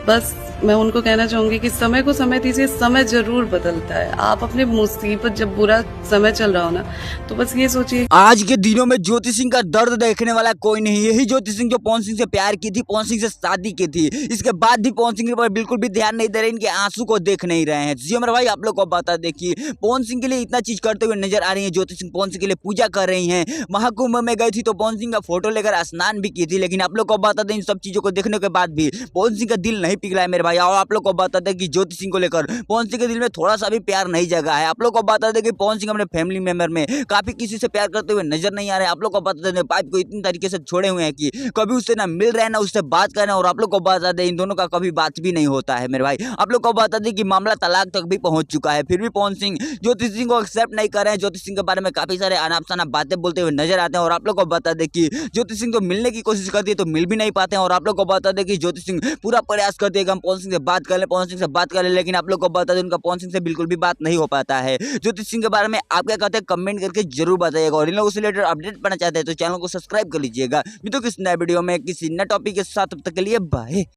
बस मैं उनको कहना चाहूंगी कि समय को समय दीजिए, समय जरूर बदलता है। आप अपने मुसीबत, जब बुरा समय चल रहा हो ना, तो बस ये सोचिए। आज के दिनों में ज्योति सिंह का दर्द देखने वाला कोई नहीं। यही ज्योति सिंह जो पवन सिंह से प्यार की थी, पवन सिंह से शादी की थी, इसके बाद भी पवन सिंह पर बिल्कुल भी ध्यान नहीं दे रहे, इनके आंसू को देख नहीं रहे हैं। जी मेरे भाई, आप लोग को बता दे कि पवन सिंह के लिए इतना चीज करते हुए नजर आ रही है ज्योति सिंह, पवन सिंह के लिए पूजा कर रही है। महाकुंभ में गई थी तो पवन सिंह का फोटो लेकर स्नान भी की थी, लेकिन आप लोग को बता दें इन सब चीजों को देखने के बाद भी पवन सिंह का दिल नहीं पिघला है मेरे भाई। और आप लोग को बता दें कि ज्योति सिंह को लेकर पवन सिंह के दिल में थोड़ा सा भी प्यार नहीं जगा है। आप लोग को बता दें कि पवन सिंह अपने फैमिली मेंबर में काफी किसी से प्यार करते हुए नजर नहीं आ रहे। आप लोग को बता दें पाइप को इतनी तरीके से छोड़े हुए हैं कि कभी उससे ना मिल रहे हैं ना उससे बात कर रहे हैं। और आप लोग को बता दें इन दोनों का कभी बात भी नहीं होता है मेरे भाई। आप लोग को बता दें कि मामला तलाक तक भी पहुंच चुका है, फिर भी पवन सिंह ज्योति सिंह को एक्सेप्ट नहीं कर रहे हैं। ज्योति सिंह के बारे में काफी सारे अनाप शनाप बातें बोलते हुए नजर आते हैं। और आप लोग को बता दें कि ज्योति सिंह तो मिलने की कोशिश करती है तो मिल भी नहीं पाते हैं। और आप लोग को बता दें कि ज्योति सिंह पूरा प्रयास करती है कि हम पवन सिंह से बात कर ले, पवन सिंह से बात कर ले, लेकिन आप लोग को बता दें उनका पवन सिंह से बिल्कुल भी बात नहीं हो पाता है। ज्योति सिंह के बारे में आप क्या कहते हैं कमेंट करके जरूर बताइएगा। और इन लोगों से रिलेटेड अपडेट पाना चाहते हैं तो चैनल को सब्सक्राइब कर लीजिएगा। मित्रों किसी नए वीडियो में किसी नए टॉपिक के साथ, तब तक के लिए बाय।